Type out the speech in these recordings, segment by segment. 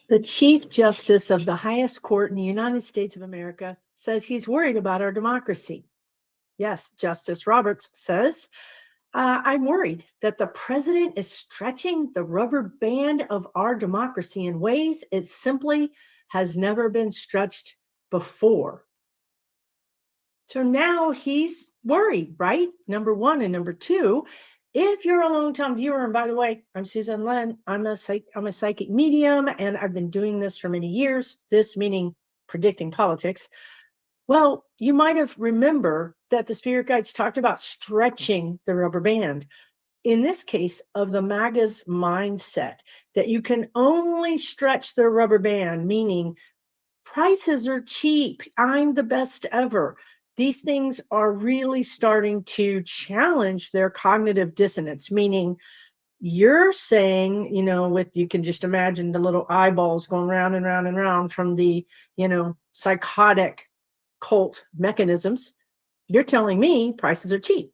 The Chief Justice of the highest court in the United States of America says he's worried about our democracy. Yes, Justice Roberts says, I'm worried that the president is stretching the rubber band of our democracy in ways it simply has never been stretched before. So now he's worried, right? Number one. And number two, if you're a long-time viewer, and by the way, I'm Susan Len, I'm a psychic medium, and I've been doing this for many years, this meaning predicting politics. Well, you might have remember that the spirit guides talked about stretching the rubber band. In this case, of the MAGA's mindset, that you can only stretch the rubber band, meaning prices are cheap. I'm the best ever. These things are really starting to challenge their cognitive dissonance, meaning you're saying, with you can just imagine the little eyeballs going round and round and round from the, psychotic cult mechanisms. You're telling me prices are cheap,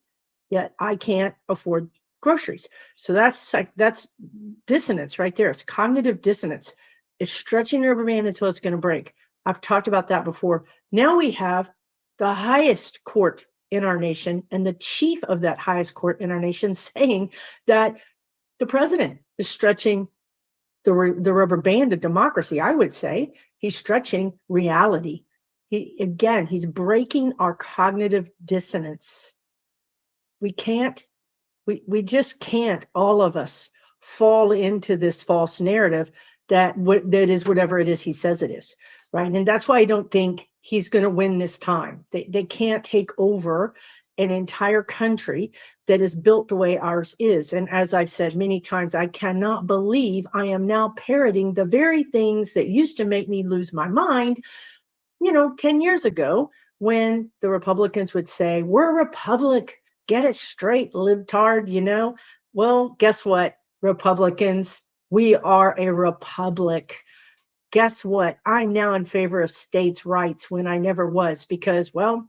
yet I can't afford groceries. So that's dissonance right there. It's cognitive dissonance. It's stretching the rubber band until it's going to break. I've talked about that before. Now we have the highest court in our nation and the chief of that highest court in our nation saying that the president is stretching the rubber band of democracy. I would say he's stretching reality. He's breaking our cognitive dissonance. We just can't, all of us, fall into this false narrative that is whatever it is he says it is, right? And that's why I don't think he's going to win this time. They can't take over an entire country that is built the way ours is. And as I've said many times, I cannot believe I am now parroting the very things that used to make me lose my mind, 10 years ago, when the Republicans would say, we're a republic, get it straight, libtard, Well, guess what, Republicans? We are a republic. Guess what? I'm now in favor of states' rights when I never was because, well,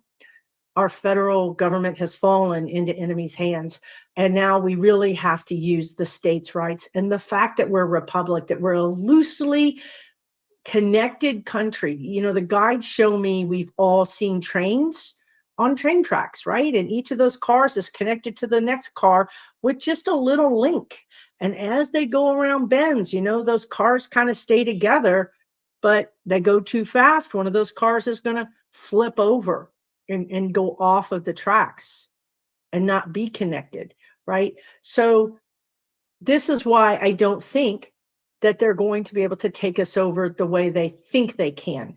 our federal government has fallen into enemies' hands. And now we really have to use the states' rights. And the fact that we're a republic, that we're a loosely connected country. The guides show me we've all seen trains on train tracks, right? And each of those cars is connected to the next car with just a little link. And as they go around bends, those cars kind of stay together, but they go too fast. One of those cars is going to flip over and go off of the tracks and not be connected, right? So this is why I don't think that they're going to be able to take us over the way they think they can.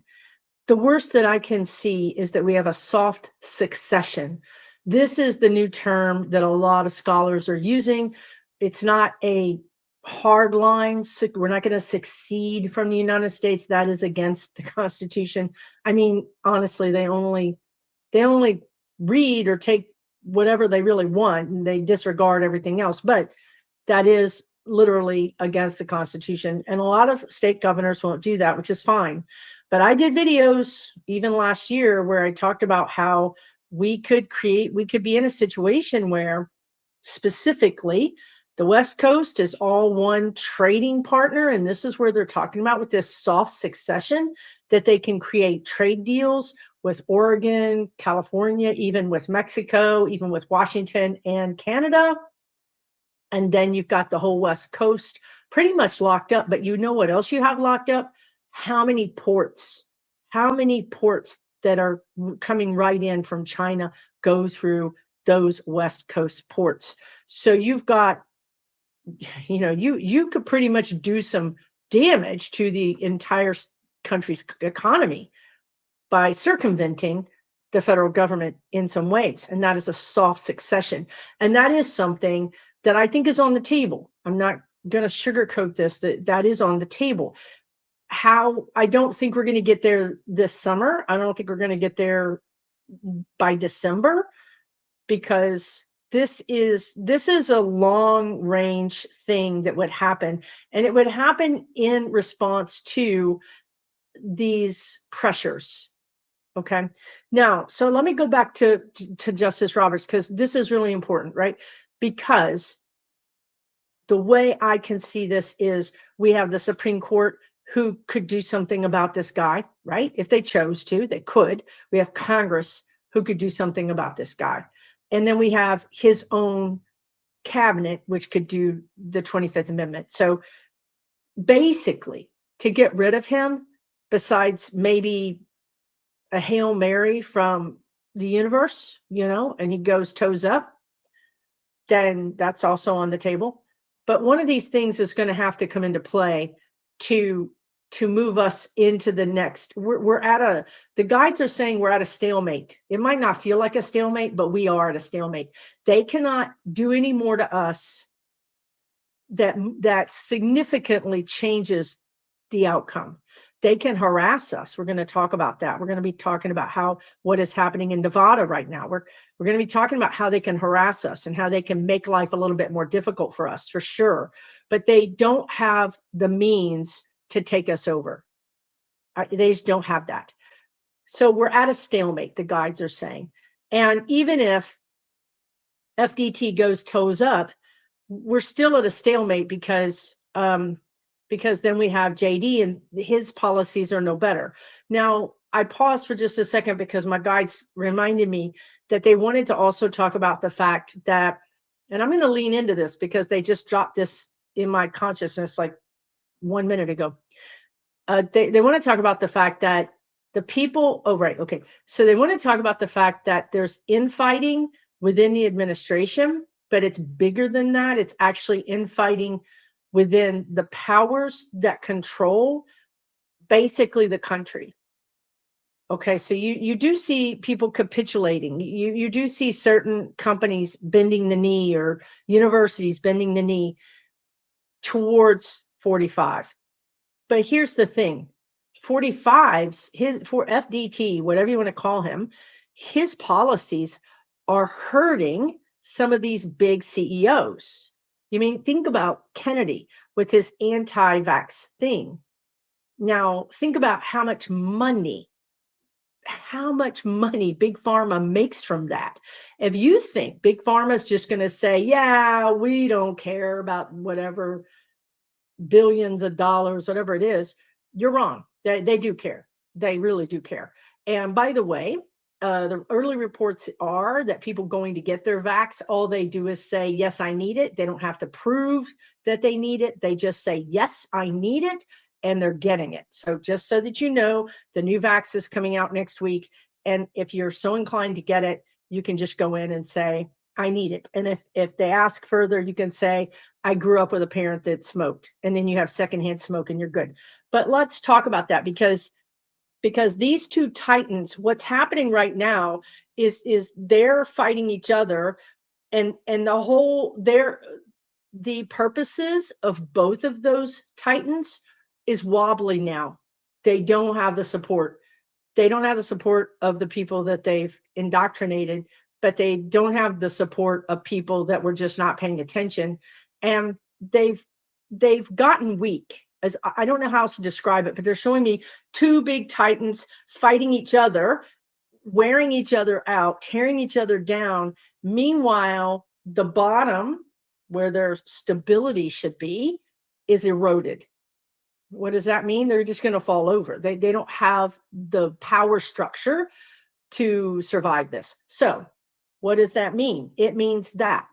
The worst that I can see is that we have a soft succession. This is the new term that a lot of scholars are using. It's not a hard line. We're not going to secede from the United States. That is against the Constitution. I mean, honestly, they only read or take whatever they really want, and they disregard everything else. But that is literally against the Constitution. And a lot of state governors won't do that, which is fine. But I did videos even last year where I talked about how we could be in a situation where specifically the West Coast is all one trading partner. And this is where they're talking about with this soft succession, that they can create trade deals with Oregon, California, even with Mexico, even with Washington and Canada. And then you've got the whole West Coast pretty much locked up. But you know what else you have locked up? How many ports that are coming right in from China go through those West Coast ports? So you've got, you could pretty much do some damage to the entire country's economy by circumventing the federal government in some ways. And that is a soft succession. And that is something that I think is on the table. I'm not going to sugarcoat this, that is on the table. How I don't think we're going to get there this summer. I don't think we're going to get there by December, because this is a long range thing that would happen, and it would happen in response to these pressures. Okay. Now, so let me go back to Justice Roberts, because this is really important, right? Because the way I can see this is we have the Supreme Court who could do something about this guy, right? If they chose to, they could. We have Congress who could do something about this guy. And then we have his own cabinet, which could do the 25th Amendment. So basically, to get rid of him, besides maybe a Hail Mary from the universe, and he goes toes up, then that's also on the table. But one of these things is going to have to come into play to move us into the next. We're at the guides are saying we're at a stalemate. It might not feel like a stalemate, but we are at a stalemate. They cannot do any more to us that significantly changes the outcome. They can harass us. We're going to talk about that. We're going to be talking about what is happening in Nevada right now. We're going to be talking about how they can harass us and how they can make life a little bit more difficult for us, for sure. But they don't have the means to take us over. They just don't have that. So we're at a stalemate, the guides are saying. And even if FDT goes toes up, we're still at a stalemate because then we have JD and his policies are no better. Now, I paused for just a second because my guides reminded me that they wanted to also talk about the fact that, and I'm going to lean into this because they just dropped this in my consciousness like 1 minute ago. They want to talk about the fact that the people, oh, right, okay. So they want to talk about the fact that there's infighting within the administration, but it's bigger than that. It's actually infighting within the powers that control basically the country. Okay, so you do see people capitulating. You do see certain companies bending the knee or universities bending the knee towards 45. But here's the thing. 45's, for FDT, whatever you want to call him, his policies are hurting some of these big CEOs. You mean, think about Kennedy with his anti-vax thing. Now, think about how much money Big Pharma makes from that. If you think Big Pharma is just going to say, yeah, we don't care about whatever billions of dollars, whatever it is, you're wrong. They do care. They really do care. And by the way, the early reports are that people going to get their vax, all they do is say, yes, I need it. They don't have to prove that they need it. They just say, yes, I need it, and they're getting it. So just so that you know, the new vax is coming out next week. And if you're so inclined to get it, you can just go in and say, I need it. And if they ask further, you can say, I grew up with a parent that smoked, and then you have secondhand smoke and you're good. But let's talk about that because these two titans, what's happening right now is they're fighting each other, and the purposes of both of those titans is wobbly now. They don't have the support. They don't have the support of the people that they've indoctrinated, but they don't have the support of people that were just not paying attention. And they've gotten weak. As I don't know how else to describe it, but they're showing me two big titans fighting each other, wearing each other out, tearing each other down. Meanwhile, the bottom, where their stability should be, is eroded. What does that mean? They're just going to fall over. They don't have the power structure to survive this. So what does that mean? It means that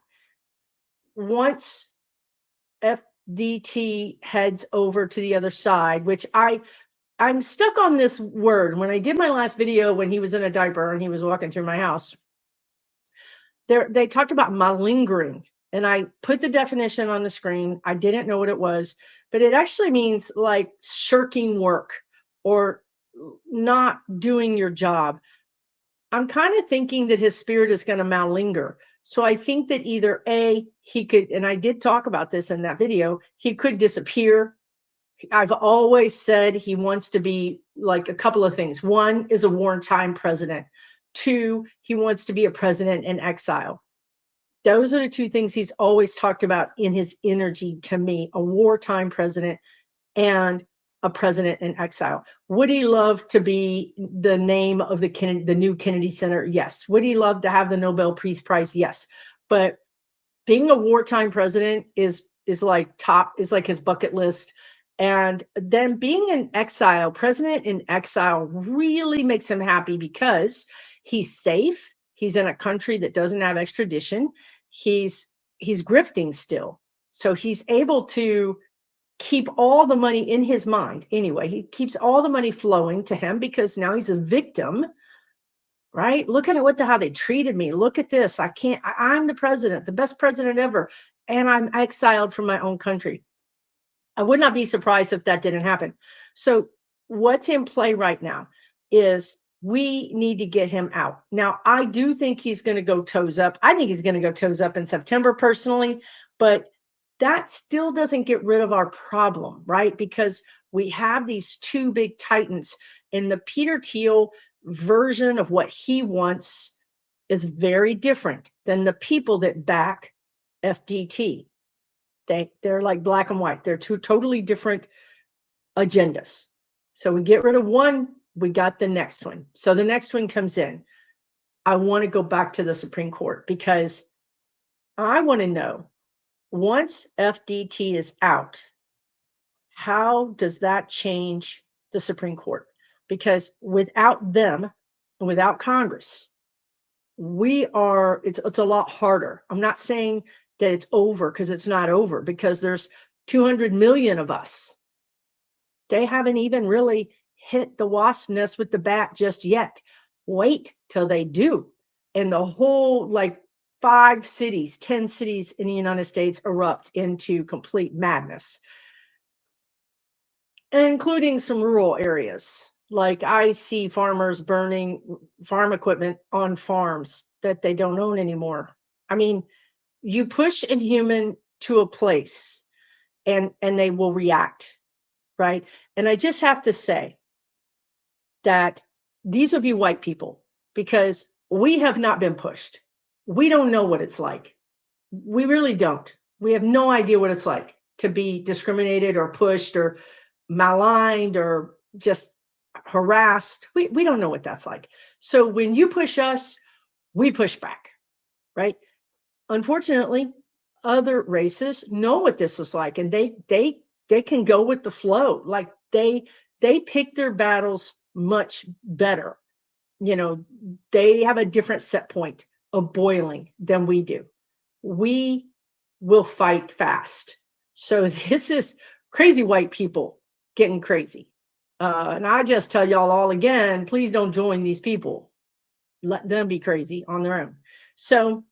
once FDT heads over to the other side, which I'm stuck on this word. When I did my last video, when he was in a diaper and he was walking through my house, they talked about malingering. And I put the definition on the screen. I didn't know what it was, but it actually means like shirking work or not doing your job. I'm kind of thinking that his spirit is going to malinger. So I think that either A, he could, and I did talk about this in that video, he could disappear. I've always said he wants to be like a couple of things. One is a wartime president. Two, he wants to be a president in exile. Those are the two things he's always talked about in his energy to me, a wartime president and a president in exile. Would he love to be the name of the new Kennedy Center? Yes. Would he love to have the Nobel Peace Prize? Yes. But being a wartime president is like his bucket list. And then being in exile, president in exile really makes him happy because he's safe. He's in a country that doesn't have extradition. He's he's grifting still. So he's able to keep all the money in his mind. Anyway, he keeps all the money flowing to him because now he's a victim, right? Look at how they treated me. Look at this. I'm the president, the best president ever, and I'm exiled from my own country. I would not be surprised if that didn't happen. So what's in play right now is we need to get him out. Now, I do think he's going to go toes up. I think he's going to go toes up in September personally, but that still doesn't get rid of our problem, right? Because we have these two big titans, and the Peter Thiel version of what he wants is very different than the people that back FDT. They're like black and white. They're two totally different agendas. So we get rid of one, we got the next one. So the next one comes in. I want to go back to the Supreme Court because I want to know, once FDT is out, how does that change the Supreme Court? Because without them and without Congress, it's a lot harder. I'm not saying that it's over, because it's not over, because there's 200 million of us. They haven't even really hit the wasp nest with the bat just yet. Wait till they do. And the whole, like, 5 cities, 10 cities in the United States erupt into complete madness, including some rural areas. Like, I see farmers burning farm equipment on farms that they don't own anymore. I mean, you push a human to a place and they will react, right? And I just have to say that these would be white people, because we have not been pushed. We don't know what it's like. We really don't. We have no idea what it's like to be discriminated or pushed or maligned or just harassed. We don't know what that's like. So when you push us, we push back, right? Unfortunately, other races know what this is like, and they can go with the flow. Like, they pick their battles much better. You know, they have a different set point of boiling than we do. We will fight fast. So this is crazy white people getting crazy. And I just tell y'all all again, please don't join these people. Let them be crazy on their own. So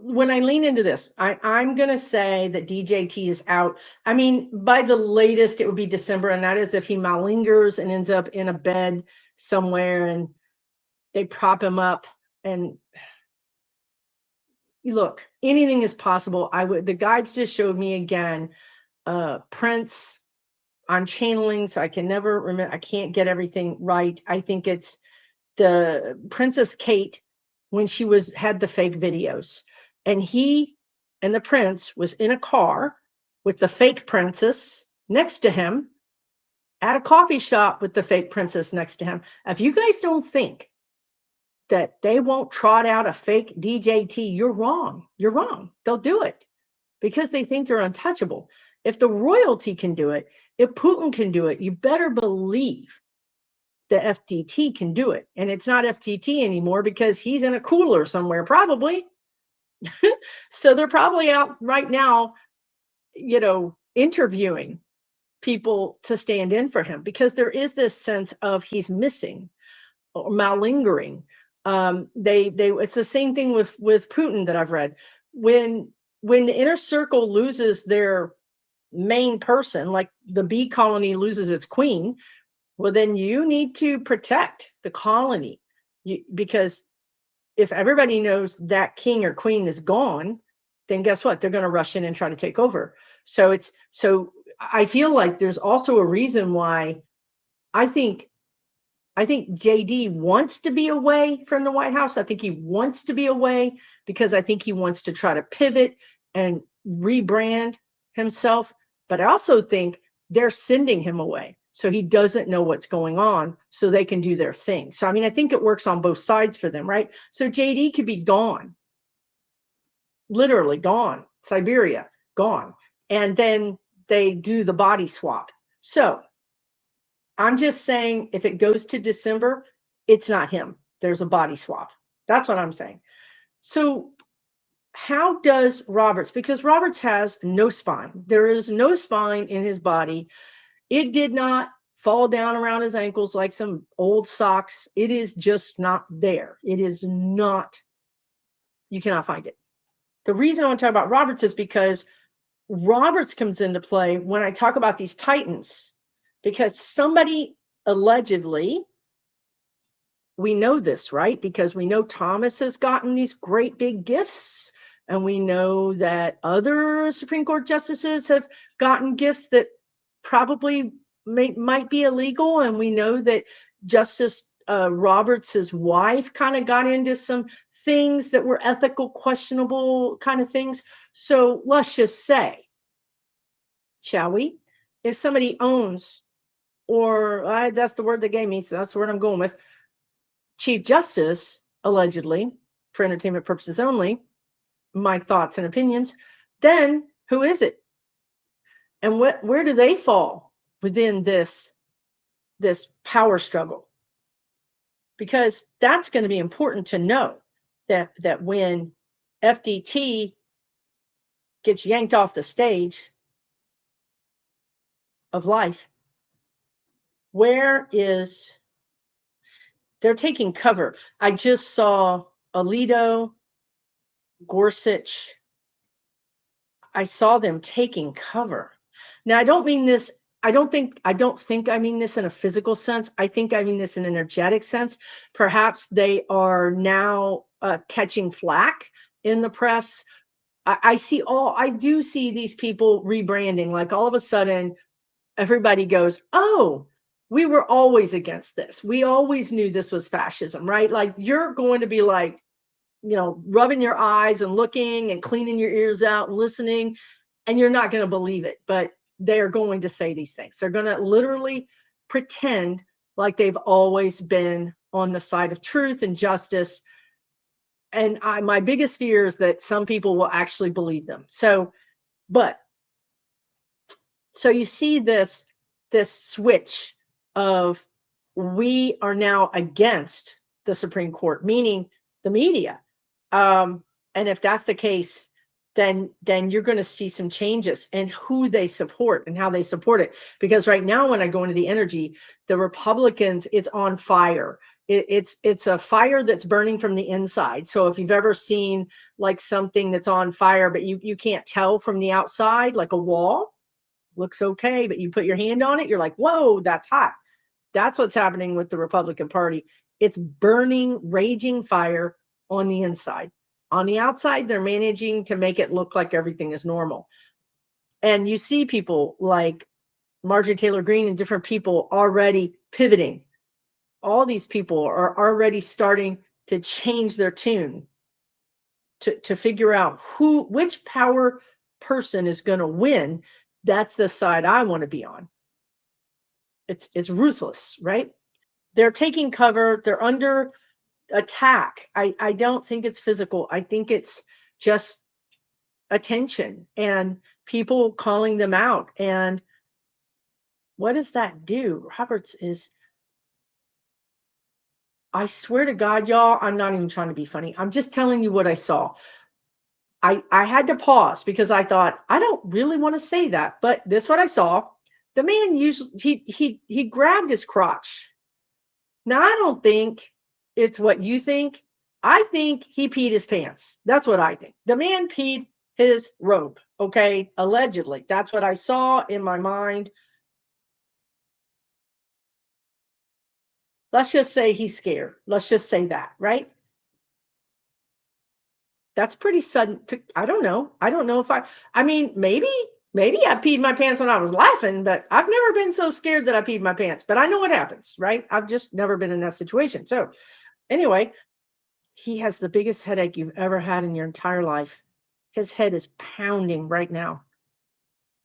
when I lean into this, I'm going to say that DJT is out. I mean, by the latest, it would be December, and that is if he malingers and ends up in a bed somewhere and they prop him up. And look, anything is possible. The guides just showed me again, Prince. I'm channeling, so I can never remember. I can't get everything right. I think it's the Princess Kate when she had the fake videos, and he and the prince was in a car with the fake princess next to him at a coffee shop with the fake princess next to him. If you guys don't think that they won't trot out a fake DJT, you're wrong. You're wrong. They'll do it because they think they're untouchable. If the royalty can do it, if Putin can do it, you better believe the FDT can do it. And it's not FDT anymore because he's in a cooler somewhere, probably. So they're probably out right now, interviewing people to stand in for him, because there is this sense of he's missing or malingering. It's the same thing with Putin that I've read. When the inner circle loses their main person, like the bee colony loses its queen, well, then you need to protect the colony, because if everybody knows that king or queen is gone, then guess what? They're going to rush in and try to take over. So I feel like there's also a reason why I think JD wants to be away from the White House. I think he wants to be away because I think he wants to try to pivot and rebrand himself. But I also think they're sending him away so he doesn't know what's going on, so they can do their thing. So, I mean, I think it works on both sides for them, right? So JD could be gone, literally gone, Siberia, gone. And then they do the body swap. So I'm just saying if it goes to December, it's not him. There's a body swap. That's what I'm saying. So how does Roberts, because Roberts has no spine. There is no spine in his body. It did not fall down around his ankles like some old socks. It is just not there. It is not, you cannot find it. The reason I want to talk about Roberts is because Roberts comes into play when I talk about these titans, because somebody allegedly, we know this, right? Because we know Thomas has gotten these great big gifts, and we know that other Supreme Court justices have gotten gifts that probably might be illegal, and we know that Justice Roberts's wife kind of got into some things that were ethical, questionable kind of things. So let's just say, shall we, if somebody owns, or that's the word they gave me, so that's the word I'm going with, Chief Justice, allegedly, for entertainment purposes only, my thoughts and opinions, then who is it? And where do they fall within this power struggle? Because that's going to be important to know that when FDT gets yanked off the stage of life, they're taking cover. I just saw Alito, Gorsuch, I saw them taking cover. Now, I don't mean this, I don't think I mean this in a physical sense. I think I mean this in an energetic sense. Perhaps they are now catching flack in the press. I do see these people rebranding. Like all of a sudden, everybody goes, oh, we were always against this. We always knew this was fascism, right? Like you're going to be like, rubbing your eyes and looking and cleaning your ears out and listening, and you're not going to believe it, but they are going to say these things. They're going to literally pretend like they've always been on the side of truth and justice. And my biggest fear is that some people will actually believe them. So you see this switch of, we are now against the Supreme Court, meaning the media. And if that's the case, then you're going to see some changes in who they support and how they support it. Because right now, when I go into the energy, the Republicans, it's on fire. It's a fire that's burning from the inside. So if you've ever seen like something that's on fire, but you can't tell from the outside, like a wall looks okay, but you put your hand on it, you're like, whoa, that's hot. That's what's happening with the Republican Party. It's burning, raging fire on the inside. On the outside, they're managing to make it look like everything is normal. And you see people like Marjorie Taylor Greene and different people already pivoting. All these people are already starting to change their tune to figure out which power person is going to win. That's the side I want to be on. It's ruthless, right? They're taking cover. They're under attack. I don't think it's physical. I think it's just attention and people calling them out. And what does that do? Roberts is, I swear to God, y'all, I'm not even trying to be funny. I'm just telling you what I saw. I had to pause because I thought, I don't really want to say that, but this is what I saw. The man usually, he grabbed his crotch. Now, I don't think it's what you think. I think he peed his pants. That's what I think. The man peed his robe, okay? Allegedly. That's what I saw in my mind. Let's just say he's scared. Let's just say that, right? That's pretty sudden. I don't know. I don't know if I mean, maybe I peed my pants when I was laughing, but I've never been so scared that I peed my pants. But I know what happens, right? I've just never been in that situation. So anyway, he has the biggest headache you've ever had in your entire life. His head is pounding right now.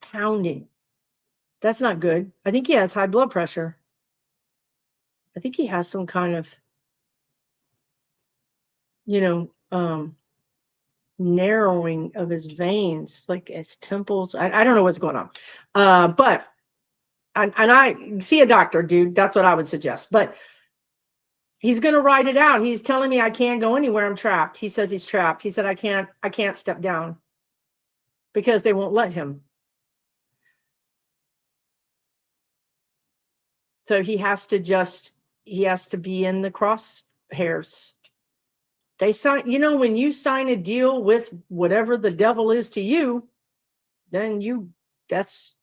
Pounding. That's not good. I think he has high blood pressure. I think he has some kind of, you know, narrowing of his veins, like his temples. I don't know what's going on. But I see a doctor, dude. That's what I would suggest. But he's going to write it out. He's telling me I can't go anywhere. I'm trapped. He says he's trapped. He said I can't step down because they won't let him. So he has to be in the crosshairs. They sign, when you sign a deal with whatever the devil is to you, then that's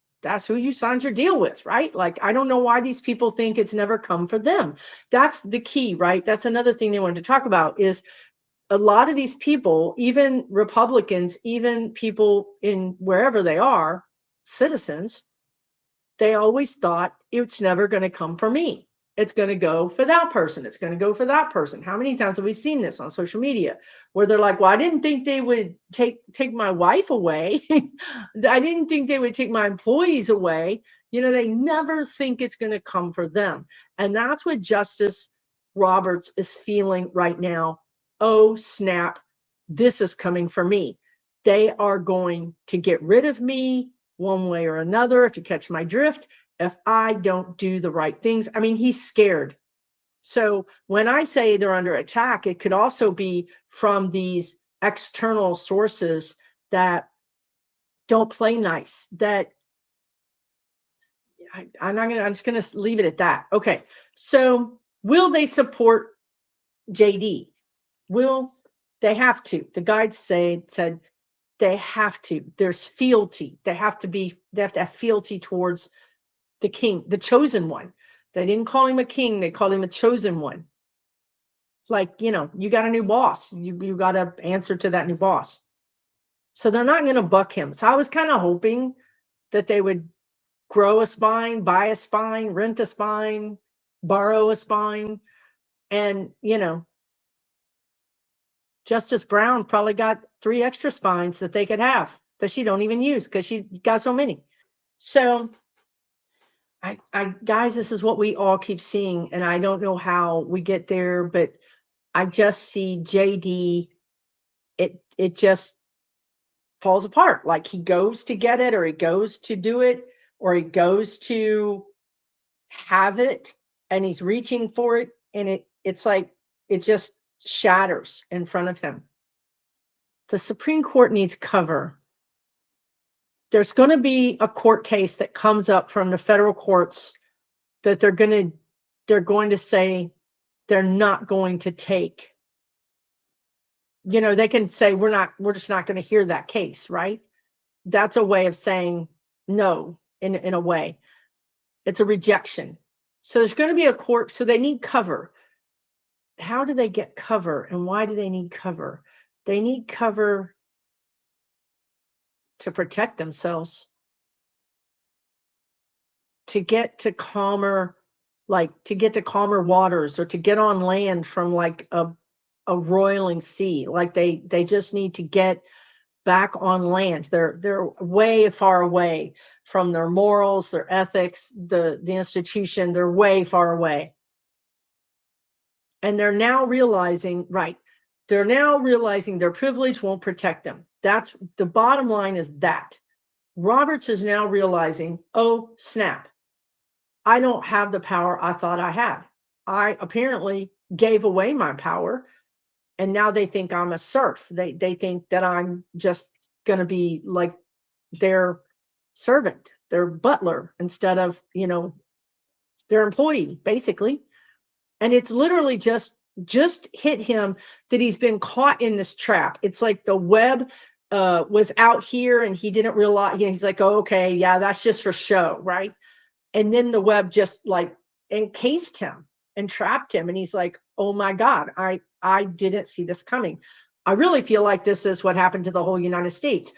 who you signed your deal with, right? Like, I don't know why these people think it's never come for them. That's the key, right? That's another thing they wanted to talk about is a lot of these people, even Republicans, even people in wherever they are, citizens, they always thought it's never going to come for me. It's going to go for that person. It's going to go for that person. How many times have we seen this on social media where they're like, well, I didn't think they would take my wife away. I didn't think they would take my employees away. They never think it's going to come for them. And that's what Justice Roberts is feeling right now. Oh, snap. This is coming for me. They are going to get rid of me one way or another, if you catch my drift, if I don't do the right things. I mean, he's scared. So when I say they're under attack, it could also be from these external sources that don't play nice, that I'm just going to leave it at that. Okay. So will they support JD? Will they have to? The guides said they have to. There's fealty. They have to have fealty towards the king, the chosen one. They didn't call him a king. They called him a chosen one. It's like, you got a new boss. You got to answer to that new boss. So they're not going to buck him. So I was kind of hoping that they would grow a spine, buy a spine, rent a spine, borrow a spine. And, Justice Brown probably got 3 extra spines that they could have that she don't even use because she got so many. So guys, this is what we all keep seeing, and I don't know how we get there, but I just see JD. It just falls apart. Like he goes to get it, or he goes to do it, or he goes to have it, and he's reaching for it, and it's like it just shatters in front of him. The Supreme Court needs cover. There's going to be a court case that comes up from the federal courts that they're going to say they're not going to take. They can say we're just not going to hear that case, right? That's a way of saying no in a way. It's a rejection. So there's going to be a court, so they need cover. How do they get cover, and why do they need cover? They need cover to protect themselves, to get to calmer waters, or to get on land from like a roiling sea. Like they just need to get back on land. They're way far away from their morals, their ethics, the institution. They're way far away. And they're now realizing their privilege won't protect them. That's the bottom line, is that Roberts is now realizing, oh, snap. I don't have the power I thought I had. I apparently gave away my power, and now they think I'm a serf. They think that I'm just going to be like their servant, their butler, instead of, their employee, basically. And it's literally just hit him that he's been caught in this trap. It's like the web was out here and he didn't realize, he's like, oh, okay, yeah, that's just for show, right? And then the web just like encased him and trapped him. And he's like, oh my God, I didn't see this coming. I really feel like this is what happened to the whole United States.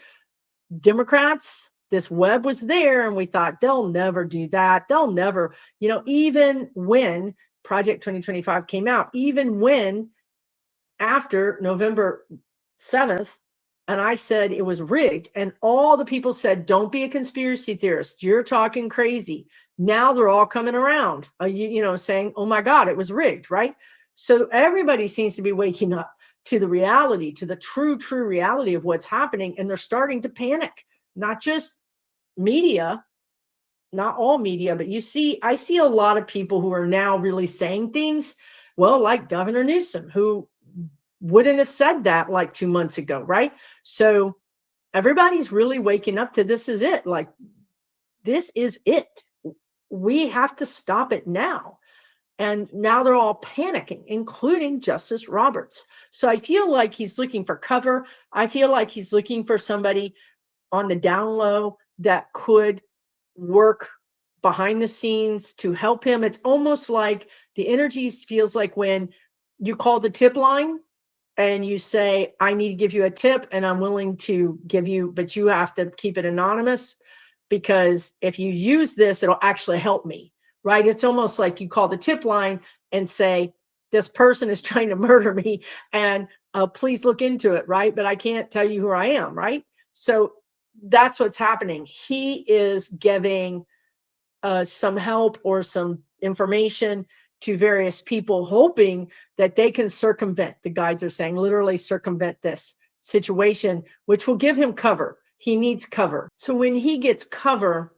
Democrats, this web was there, and we thought they'll never do that. They'll never, even when Project 2025 came out, even when after November 7th, and I said it was rigged, and all the people said, don't be a conspiracy theorist. You're talking crazy. Now they're all coming around, saying, oh my God, it was rigged, right? So everybody seems to be waking up. to the reality, to the true reality of what's happening. And they're starting to panic, not just media, not all media, but I see a lot of people who are now really saying things, well, like Governor Newsom, who wouldn't have said that like 2 months ago, right? So everybody's really waking up to this is it. Like, this is it. We have to stop it now. And now they're all panicking, including Justice Roberts. So I feel like he's looking for cover. I feel like he's looking for somebody on the down low that could work behind the scenes to help him. It's almost like the energy feels like when you call the tip line and you say, I need to give you a tip and I'm willing to give you, but you have to keep it anonymous, because if you use this, it'll actually help me, right? It's almost like you call the tip line and say, this person is trying to murder me and please look into it, right? But I can't tell you who I am, right? So that's what's happening. He is giving some help or some information to various people, hoping that they can circumvent, the guides are saying, literally circumvent this situation, which will give him cover. He needs cover. So when he gets cover,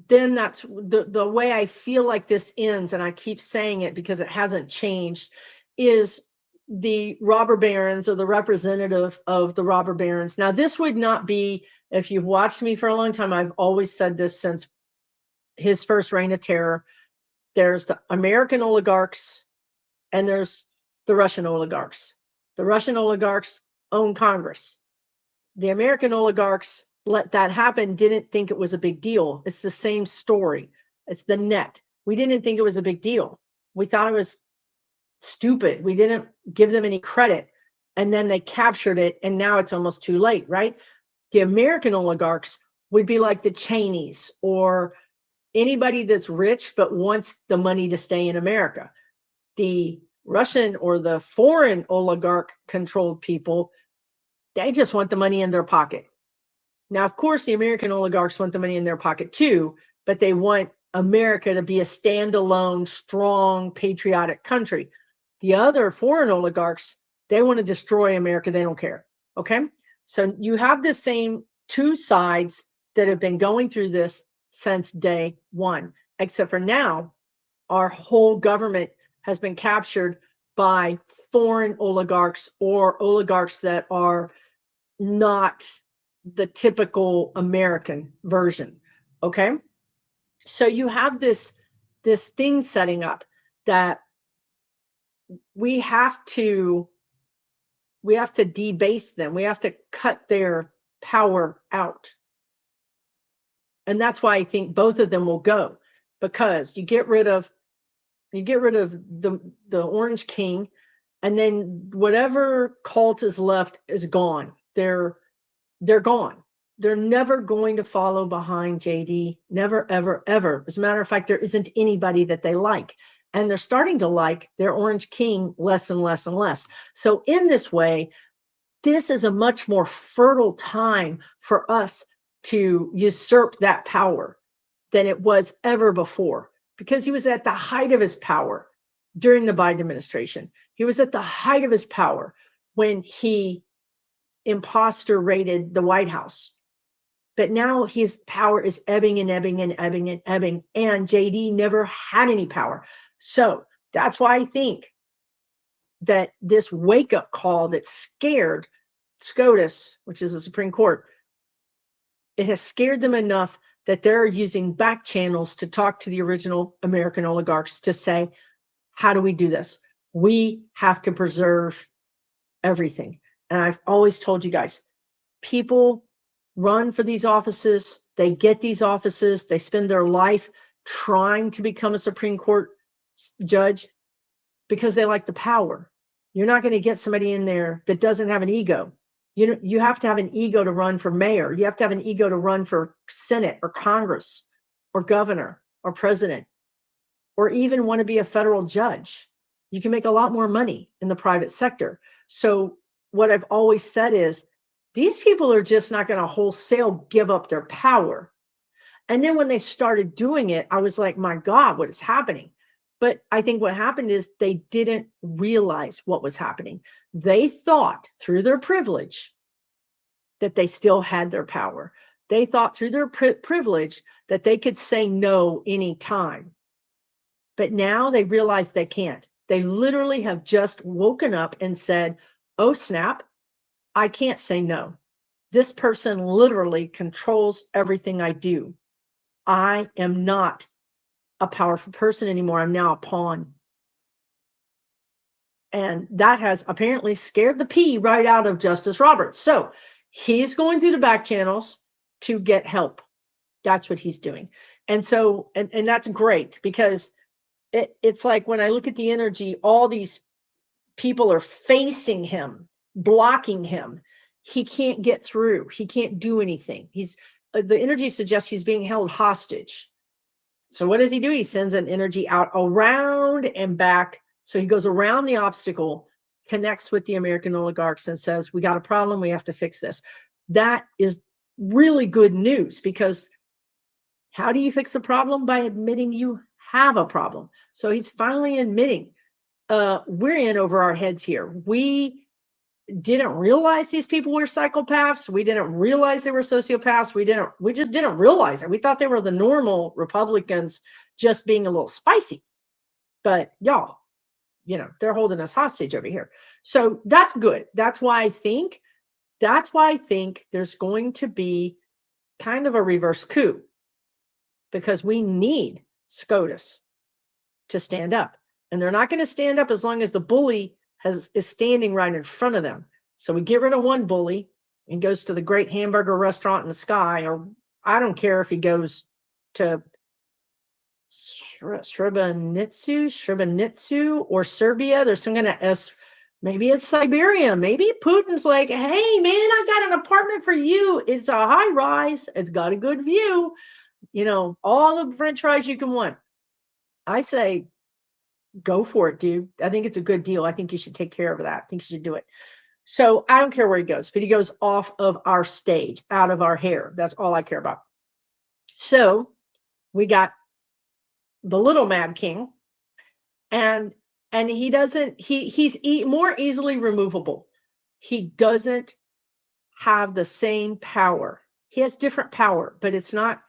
then that's the way I feel like this ends, and I keep saying it because it hasn't changed, is the robber barons or the representative of the robber barons. Now, this would not be, if you've watched me for a long time, I've always said this since his first reign of terror. There's the American oligarchs and there's the Russian oligarchs. The Russian oligarchs own Congress. The American oligarchs let that happen, didn't think it was a big deal. It's the same story. It's the net. We didn't think it was a big deal. We thought it was stupid. We didn't give them any credit. And then they captured it, and now it's almost too late, right? The American oligarchs would be like the Cheneys or anybody that's rich but wants the money to stay in America. The Russian or the foreign oligarch controlled people, they just want the money in their pocket. Now, of course, the American oligarchs want the money in their pocket too, but they want America to be a standalone, strong, patriotic country. The other foreign oligarchs, they want to destroy America. They don't care. Okay. So you have the same two sides that have been going through this since day one, except for now, our whole government has been captured by foreign oligarchs or oligarchs that are not the typical American version. Okay. So you have this thing setting up that we have to debase them. We have to cut their power out. And that's why I think both of them will go, because you get rid of the Orange King, and then whatever cult is left is gone. They're gone. They're never going to follow behind JD. Never, ever, ever. As a matter of fact, there isn't anybody that they like. And they're starting to like their Orange King less and less and less. So in this way, this is a much more fertile time for us to usurp that power than it was ever before, because he was at the height of his power during the Biden administration. He was at the height of his power when he imposter raided the White House. But now his power is ebbing and ebbing and ebbing and ebbing, and JD never had any power. So that's why I think that this wake-up call that scared SCOTUS, which is the Supreme Court, it has scared them enough that they're using back channels to talk to the original American oligarchs to say, how do we do this? We have to preserve everything. And I've always told you guys, people run for these offices, they get these offices, they spend their life trying to become a Supreme Court judge because they like the power. You're not going to get somebody in there that doesn't have an ego. You have to have an ego to run for mayor. You have to have an ego to run for Senate or Congress or governor or president, or even want to be a federal judge. You can make a lot more money in the private sector. So what I've always said is, these people are just not going to wholesale give up their power. And then when they started doing it, I was like, my God, what is happening? But I think what happened is they didn't realize what was happening. They thought through their privilege that they still had their power. They thought through their privilege that they could say no anytime. But now they realize they can't. They literally have just woken up and said, oh, snap, I can't say no. This person literally controls everything I do. I am not a powerful person anymore. I'm now a pawn. And that has apparently scared the pee right out of Justice Roberts. So he's going through the back channels to get help. That's what he's doing. And so, and that's great, because it's like when I look at the energy, all these people are facing him, blocking him. He can't get through. He can't do anything. The energy suggests he's being held hostage. So what does he do? He sends an energy out around and back. So he goes around the obstacle, connects with the American oligarchs and says, we got a problem. We have to fix this. That is really good news, because how do you fix a problem? By admitting you have a problem. So he's finally admitting, we're in over our heads here. We didn't realize these people were psychopaths. We didn't realize they were sociopaths. We just didn't realize it. We thought they were the normal Republicans just being a little spicy. But y'all, they're holding us hostage over here. So that's good. That's why I think there's going to be kind of a reverse coup, because we need SCOTUS to stand up. And they're not going to stand up as long as the bully is standing right in front of them. So we get rid of one bully and goes to the great hamburger restaurant in the sky, or I don't care if he goes to Srebrenica or Serbia. There's some kind of S. Maybe it's Siberia. Maybe Putin's like, hey, man, I got an apartment for you. It's a high rise. It's got a good view. All the French fries you can want. I say, go for it, dude. I think it's a good deal. I think you should take care of that. I think you should do it. So I don't care where he goes, but he goes off of our stage, out of our hair. That's all I care about. So we got the little Mad King, and he doesn't, he's more easily removable. He doesn't have the same power. He has different power, but it's not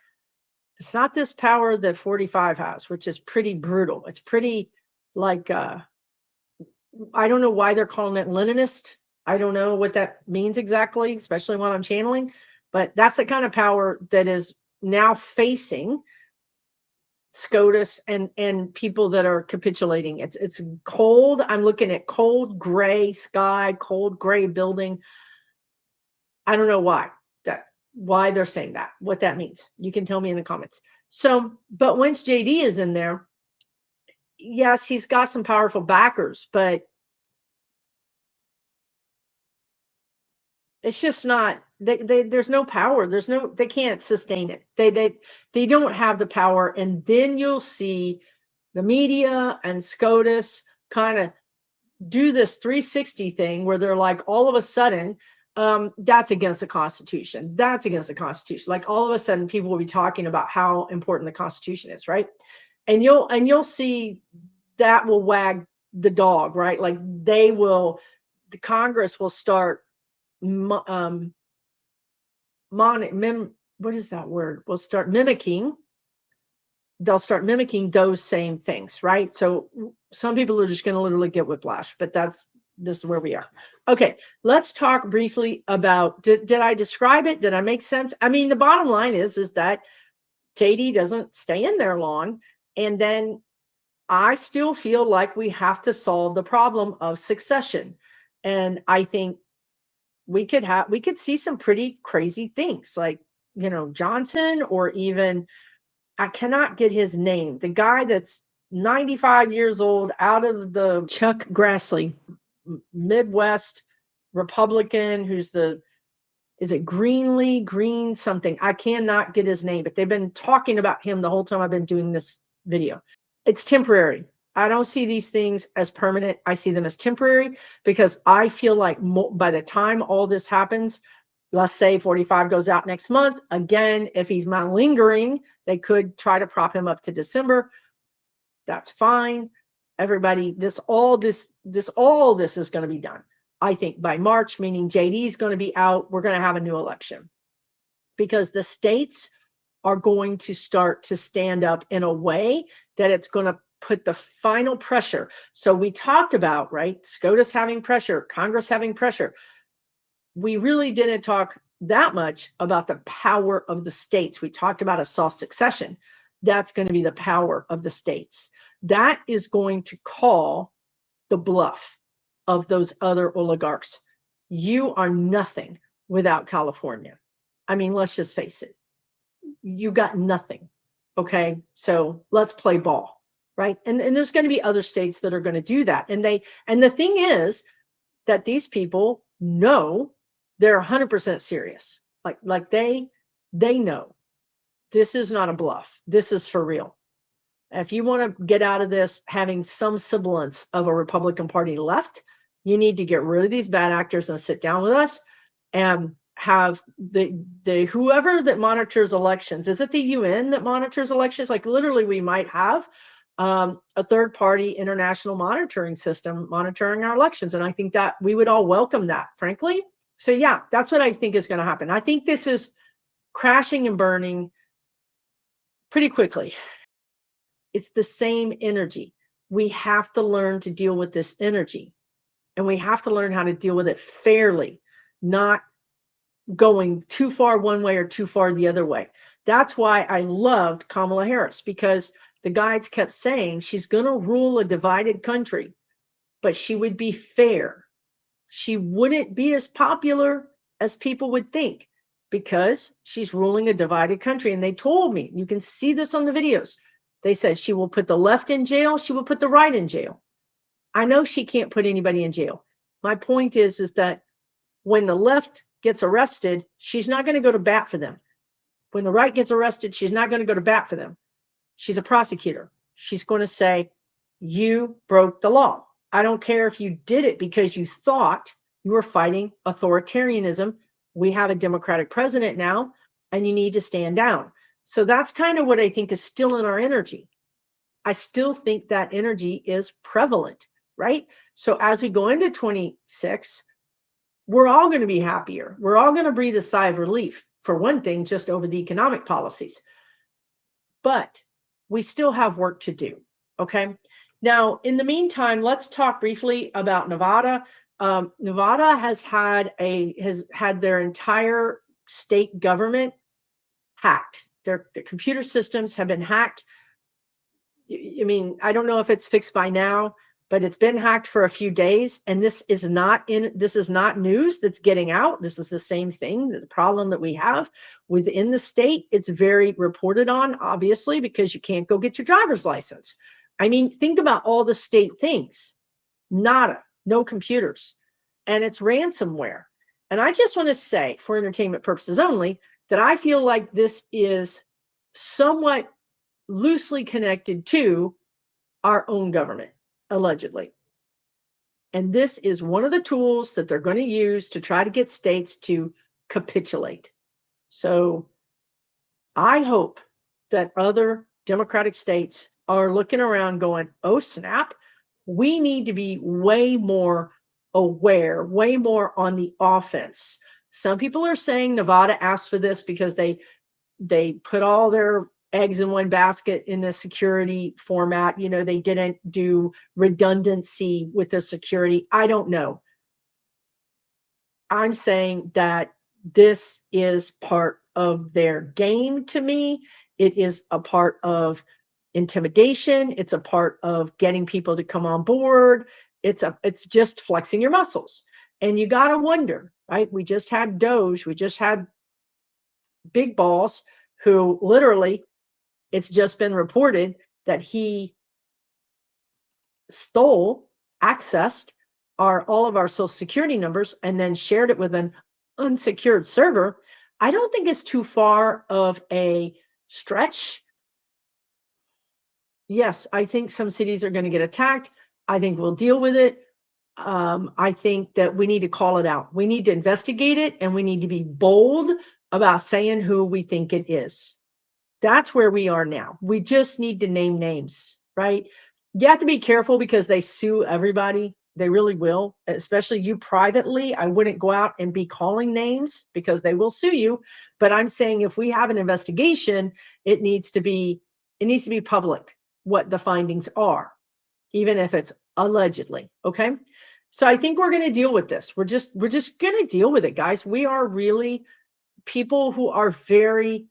this power that 45 has, which is pretty brutal. It's pretty like, I don't know why they're calling it Leninist. I don't know what that means exactly, especially when I'm channeling, but that's the kind of power that is now facing SCOTUS and people that are capitulating. It's cold. I'm looking at cold gray sky, cold gray building. I don't know why they're saying that, what that means. You can tell me in the comments. So, but once JD is in there, yes, he's got some powerful backers, but it's just not, there's no power. They can't sustain it. They don't have the power. And then you'll see the media and SCOTUS kind of do this 360 thing where they're like, all of a sudden, that's against the Constitution. That's against the Constitution. Like all of a sudden people will be talking about how important the Constitution is, right? And you'll see that will wag the dog, right? Like the Congress will start what is that word? Will start mimicking. They'll start mimicking those same things, right? So some people are just going to literally get whiplash, but this is where we are. Okay, let's talk briefly about, did I describe it? Did I make sense? I mean, the bottom line is that JD doesn't stay in there long. And then I still feel like we have to solve the problem of succession. And I think we could see some pretty crazy things, like, Johnson, or even, I cannot get his name, the guy that's 95 years old, out of the Chuck Grassley, Midwest Republican, is it Green something? I cannot get his name, but they've been talking about him the whole time I've been doing this video. It's temporary. I don't see these things as permanent. I see them as temporary, because I feel like by the time all this happens, let's say 45 goes out next month, again, if he's malingering, they could try to prop him up to December. That's fine. Everybody, all this is going to be done. I think by March, meaning JD is going to be out. We're going to have a new election because the states are going to start to stand up in a way that it's going to put the final pressure. So we talked about, right, SCOTUS having pressure, Congress having pressure. We really didn't talk that much about the power of the states. We talked about a soft succession. That's going to be the power of the states. That is going to call the bluff of those other oligarchs. You are nothing without California. I mean, let's just face it. You got nothing. Okay. So let's play ball. Right. And there's going to be other states that are going to do that. And the thing is that these people know they're 100% serious. Like they know this is not a bluff. This is for real. If you want to get out of this having some semblance of a Republican Party left, you need to get rid of these bad actors and sit down with us and have the whoever that monitors elections. Is it the UN that monitors elections? Like literally, we might have a third party international monitoring system monitoring our elections. And I think that we would all welcome that, frankly. So yeah, that's what I think is going to happen. I think this is crashing and burning pretty quickly. It's the same energy. We have to learn to deal with this energy, and we have to learn how to deal with it fairly, not going too far one way or too far the other way. That's why I loved Kamala Harris, because the guides kept saying she's going to rule a divided country, but she would be fair. She wouldn't be as popular as people would think because she's ruling a divided country. And they told me, you can see this on the videos. They said she will put the left in jail. She will put the right in jail. I know she can't put anybody in jail. My point is that when the left gets arrested, she's not going to go to bat for them. When the right gets arrested, she's not going to go to bat for them. She's a prosecutor. She's going to say, you broke the law. I don't care if you did it because you thought you were fighting authoritarianism. We have a Democratic president now, and you need to stand down. So that's kind of what I think is still in our energy. I still think that energy is prevalent, right? So as we go into 26, we're all going to be happier. We're all going to breathe a sigh of relief, for one thing, just over the economic policies. But we still have work to do, okay? Now, in the meantime, let's talk briefly about Nevada. Nevada has had their entire state government hacked. Their computer systems have been hacked. I mean, I don't know if it's fixed by now, but it's been hacked for a few days, and this is not news that's getting out. This is the same thing, the problem that we have within the state. It's very reported on, obviously, because you can't go get your driver's license. I mean, think about all the state things. Nada, no computers, and it's ransomware. And I just want to say, for entertainment purposes only, that I feel like this is somewhat loosely connected to our own government, allegedly. And this is one of the tools that they're going to use to try to get states to capitulate. So I hope that other Democratic states are looking around going, oh, snap, we need to be way more aware, way more on the offense. Some people are saying Nevada asked for this because they put all their eggs in one basket in the security format. You know, they didn't do redundancy with the security. I don't know. I'm saying that this is part of their game to me. It is a part of intimidation. It's a part of getting people to come on board. It's just flexing your muscles. And you got to wonder, right? We just had Doge. We just had Big Balls, who literally, it's just been reported that he accessed all of our social security numbers and then shared it with an unsecured server. I don't think it's too far of a stretch. Yes, I think some cities are going to get attacked. I think we'll deal with it. I think that we need to call it out. We need to investigate it, and we need to be bold about saying who we think it is. That's where we are now. We just need to name names, right? You have to be careful because they sue everybody. They really will, especially you privately. I wouldn't go out and be calling names because they will sue you. But I'm saying if we have an investigation, it needs to be public what the findings are, even if it's allegedly. Okay. So I think we're going to deal with this. We're just going to deal with it, guys. We are really people who are very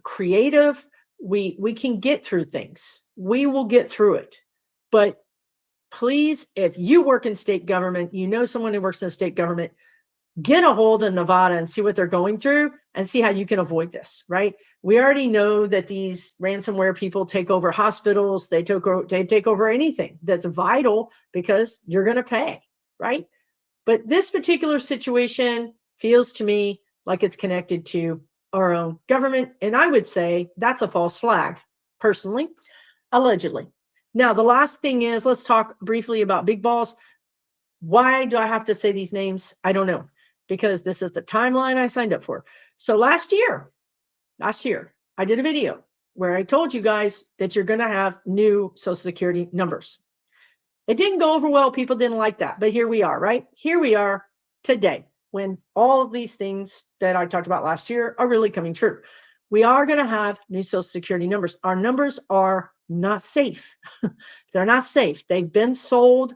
creative. We can get through things. We will get through it. But please, if you work in state government, you know someone who works in state government, get a hold of Nevada and see what they're going through and see how you can avoid this, right? We already know that these ransomware people take over hospitals, they take over anything that's vital because you're going to pay, right? But this particular situation feels to me like it's connected to our own government. And I would say that's a false flag, personally, allegedly. Now, the last thing is let's talk briefly about big balls. Why do I have to say these names? I don't know, because this is the timeline I signed up for. So last year, I did a video where I told you guys that you're going to have new Social Security numbers. It didn't go over well. People didn't like that. But here we are, right? Here we are today when all of these things that I talked about last year are really coming true. We are going to have new Social Security numbers. Our numbers are not safe. They're not safe. They've been sold.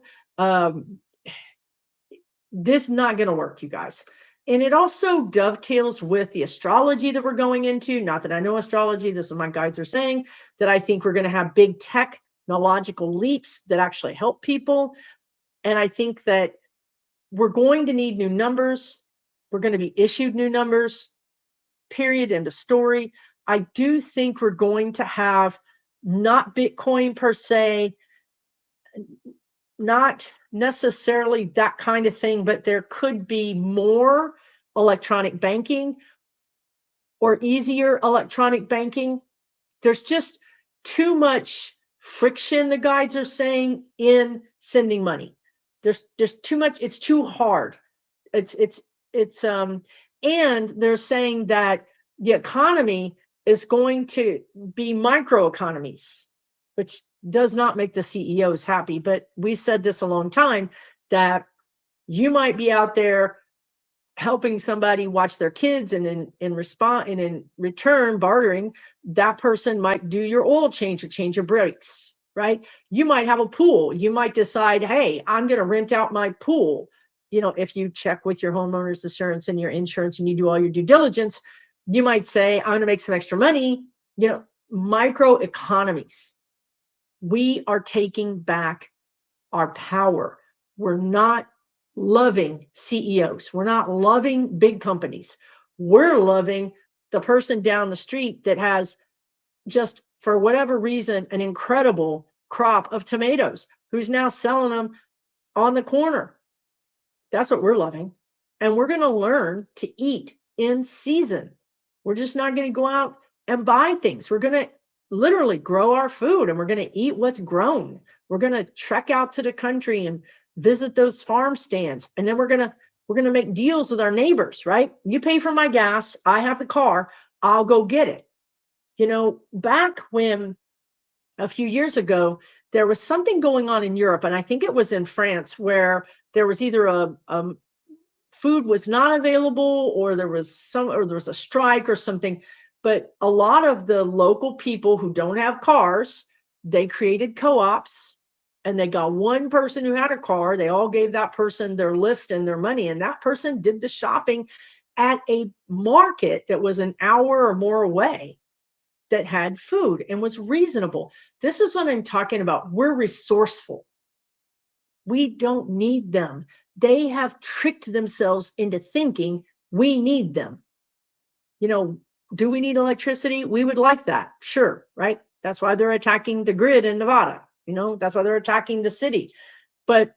This is not going to work, you guys. And it also dovetails with the astrology that we're going into. Not that I know astrology, this is what my guides are saying, that I think we're going to have big technological leaps that actually help people. And I think that we're going to need new numbers. We're going to be issued new numbers, period, end of story. I do think we're going to have not Bitcoin per se, not necessarily that kind of thing, but there could be more electronic banking or easier electronic banking. There's just too much friction, the guides are saying, in sending money. There's too much, it's too hard. It's and they're saying that the economy is going to be microeconomies, which does not make the CEOs happy. But we said this a long time, that you might be out there helping somebody watch their kids, and in return bartering, that person might do your oil change or change your brakes, right? You might have a pool. You might decide, hey, I'm going to rent out my pool. If you check with your homeowner's insurance and your insurance and you do all your due diligence, you might say, I'm going to make some extra money. Micro economies. We are taking back our power. We're not loving CEOs. We're not loving big companies. We're loving the person down the street that has, just for whatever reason, an incredible crop of tomatoes, who's now selling them on the corner. That's what we're loving. And we're going to learn to eat in season. We're just not going to go out and buy things. We're going to literally grow our food, and we're going to eat what's grown. We're going to trek out to the country and visit those farm stands. And then we're going to make deals with our neighbors, right? You pay for my gas. I have the car. I'll go get it. Back when a few years ago, there was something going on in Europe, and I think it was in France, where there was either a food was not available, or there was a strike or something. But a lot of the local people who don't have cars, they created co-ops, and they got one person who had a car. They all gave that person their list and their money, and that person did the shopping at a market that was an hour or more away, that had food and was reasonable. This is what I'm talking about. We're resourceful. We don't need them. They have tricked themselves into thinking we need them. Do we need electricity? We would like that. Sure, right? That's why they're attacking the grid in Nevada. That's why they're attacking the city. But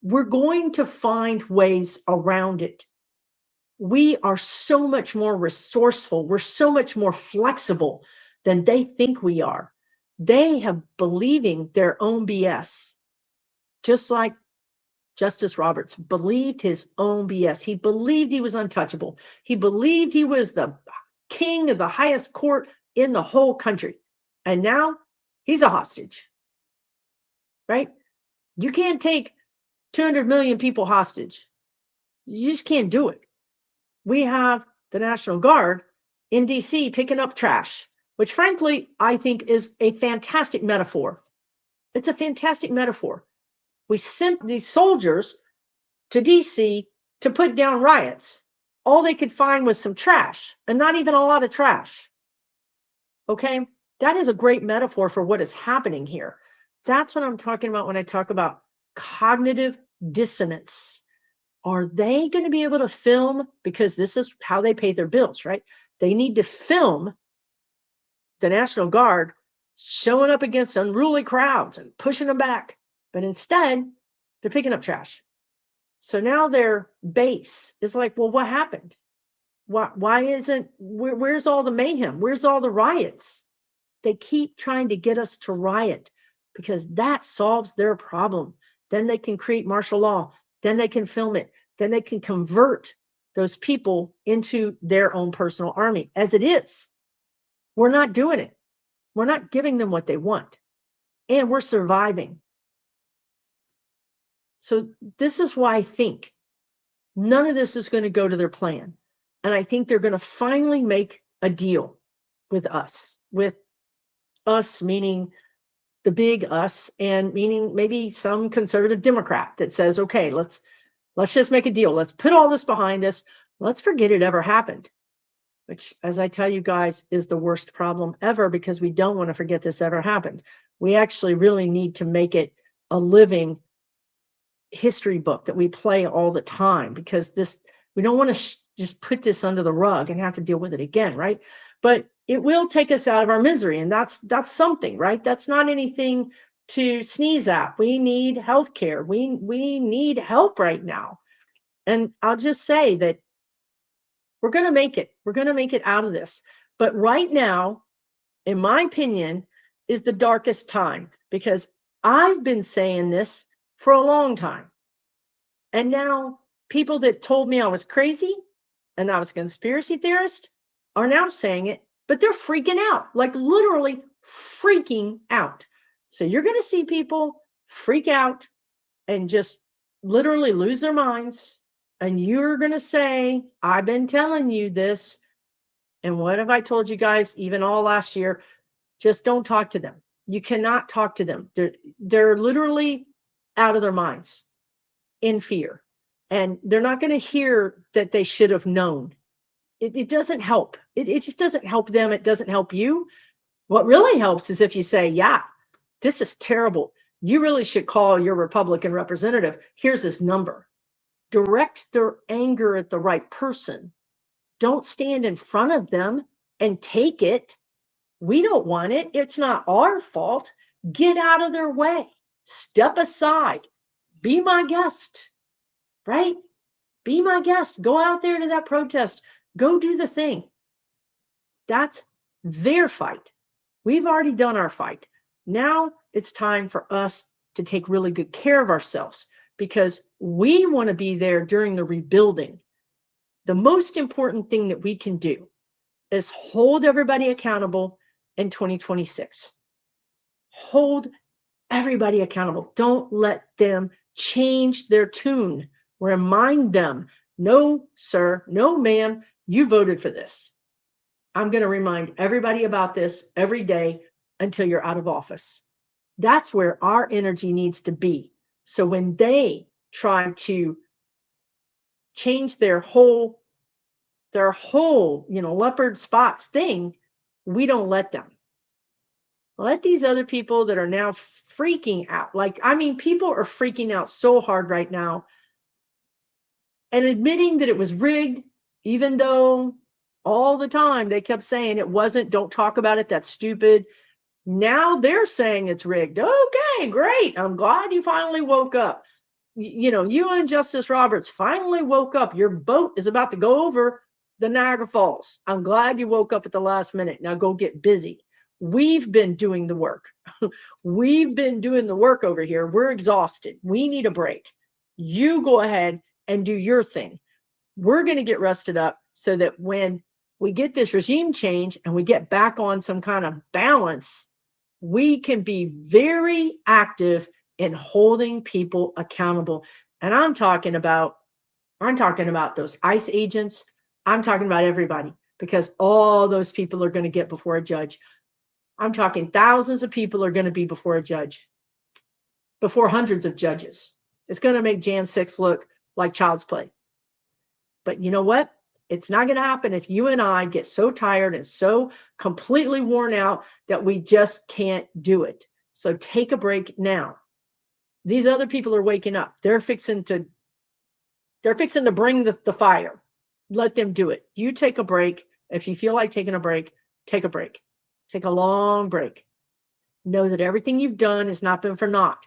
we're going to find ways around it. We are so much more resourceful. We're so much more flexible than they think we are. They have believing their own BS, just like Justice Roberts believed his own BS. He believed he was untouchable. He believed he was the king of the highest court in the whole country. And now he's a hostage. right? You can't take 200 million people hostage. You just can't do it. We have the National Guard in DC picking up trash, which frankly, I think is a fantastic metaphor. It's a fantastic metaphor. We sent these soldiers to DC to put down riots. All they could find was some trash, and not even a lot of trash. Okay? That is a great metaphor for what is happening here. That's what I'm talking about when I talk about cognitive dissonance. Are they going to be able to film? Because this is how they pay their bills, right? They need to film the National Guard showing up against unruly crowds and pushing them back. But instead, they're picking up trash. So now their base is like, well, what happened? Why isn't, where's all the mayhem? Where's all the riots? They keep trying to get us to riot because that solves their problem. Then they can create martial law. Then they can film it. Then they can convert those people into their own personal army. As it is, we're not doing it. We're not giving them what they want. And we're surviving. So this is why I think none of this is going to go to their plan. And I think they're going to finally make a deal with us meaning the big us, and meaning maybe some conservative Democrat that says, okay, let's just make a deal. Let's put all this behind us. Let's forget it ever happened, which, as I tell you guys, is the worst problem ever, because we don't want to forget this ever happened. We actually really need to make it a living history book that we play all the time, because we don't want to just put this under the rug and have to deal with it again, right? But it will take us out of our misery, and that's something, right? That's not anything to sneeze at. We need healthcare. We need help right now. And I'll just say that we're going to make it. We're going to make it out of this. But right now, in my opinion, is the darkest time, because I've been saying this for a long time. And now people that told me I was crazy and I was a conspiracy theorist are now saying it, but they're freaking out, like literally freaking out. So you're going to see people freak out and just literally lose their minds. And you're going to say, I've been telling you this. And what have I told you guys, even all last year? Just don't talk to them. You cannot talk to them. They're literally out of their minds, in fear. And they're not going to hear that they should have known. It doesn't help. It just doesn't help them. It doesn't help you. What really helps is if you say, yeah, this is terrible. You really should call your Republican representative. Here's his number. Direct their anger at the right person. Don't stand in front of them and take it. We don't want it. It's not our fault. Get out of their way. Step aside. Be my guest, right? Be my guest. Go out there to that protest. Go do the thing. That's their fight. We've already done our fight. Now it's time for us to take really good care of ourselves, because we want to be there during the rebuilding. The most important thing that we can do is hold everybody accountable in 2026. Hold everybody accountable. Don't let them change their tune. Remind them, no, sir, no, ma'am, you voted for this. I'm going to remind everybody about this every day until you're out of office. That's where our energy needs to be. So when they try to change their whole, leopard spots thing, we don't let them. Let these other people that are now freaking out. People are freaking out so hard right now and admitting that it was rigged, even though all the time they kept saying it wasn't. Don't talk about it. That's stupid. Now they're saying it's rigged. Okay, great. I'm glad you finally woke up. You and Justice Roberts finally woke up. Your boat is about to go over the Niagara Falls. I'm glad you woke up at the last minute. Now go get busy. We've been doing the work. We've been doing the work over here. We're exhausted. We need a break. You go ahead and do your thing. We're going to get rested up so that when we get this regime change and we get back on some kind of balance, we can be very active in holding people accountable. And I'm talking about those ICE agents. I'm talking about everybody, because all those people are going to get before a judge. I'm talking thousands of people are going to be before a judge, before hundreds of judges. It's going to make Jan 6 look like child's play. But you know what? It's not going to happen if you and I get so tired and so completely worn out that we just can't do it. So take a break now. These other people are waking up. They're fixing to bring the fire. Let them do it. You take a break. If you feel like taking a break, take a break. Take a long break. Know that everything you've done has not been for naught.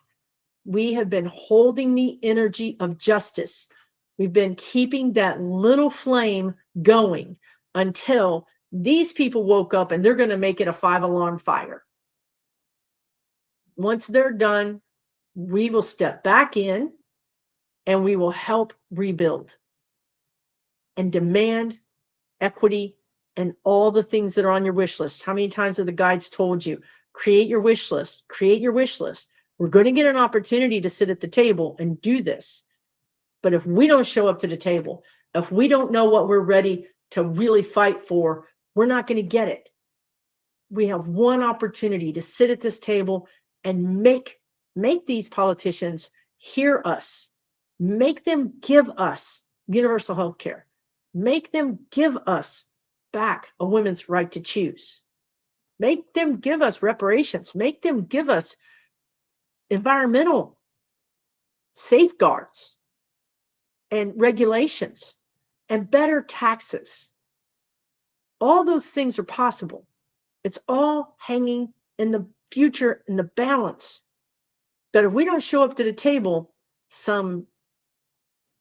We have been holding the energy of justice. We've been keeping that little flame going until these people woke up, and they're going to make it a 5-alarm fire. Once they're done, we will step back in and we will help rebuild and demand equity and all the things that are on your wish list. How many times have the guides told you, create your wish list, create your wish list? We're going to get an opportunity to sit at the table and do this. But if we don't show up to the table, if we don't know what we're ready to really fight for, we're not going to get it. We have one opportunity to sit at this table and make these politicians hear us. Make them give us universal health care. Make them give us back a women's right to choose. Make them give us reparations. Make them give us environmental safeguards and regulations and better taxes. All those things are possible. It's all hanging in the future, in the balance. But if we don't show up to the table, some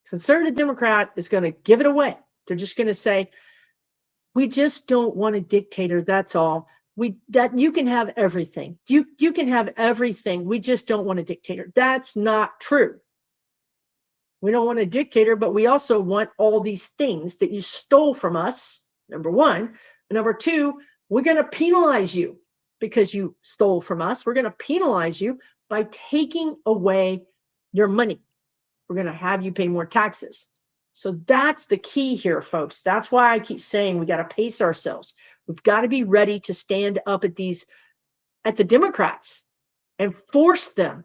conservative Democrat is going to give it away. They're just going to say, we just don't want a dictator, that's all. That you can have everything. You can have everything. We just don't want a dictator. That's not true. We don't want a dictator, but we also want all these things that you stole from us, number one. And number two, we're going to penalize you because you stole from us. We're going to penalize you by taking away your money. We're going to have you pay more taxes. So that's the key here, folks. That's why I keep saying we got to pace ourselves. We've got to be ready to stand up at the Democrats and force them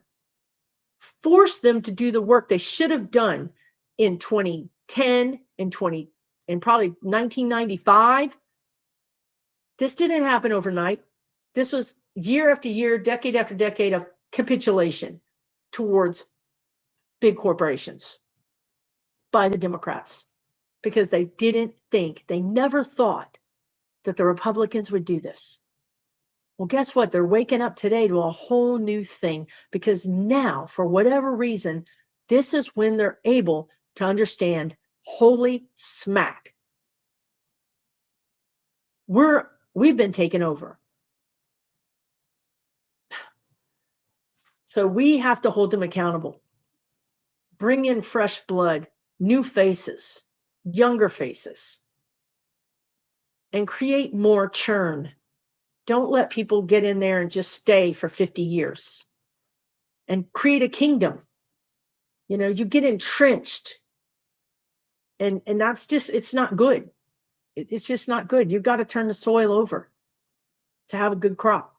to do the work they should have done in 2010 and probably 1995. This didn't happen overnight. This was year after year, decade after decade of capitulation towards big corporations by the Democrats, because they never thought that the Republicans would do this. Well, guess what? They're waking up today to a whole new thing, because now, for whatever reason, this is when they're able to understand, holy smack, we've been taken over. So we have to hold them accountable. Bring in fresh blood, new faces, younger faces, and create more churn. Don't let people get in there and just stay for 50 years and create a kingdom. You get entrenched, and that's just, it's not good. It's just not good. You've got to turn the soil over to have a good crop.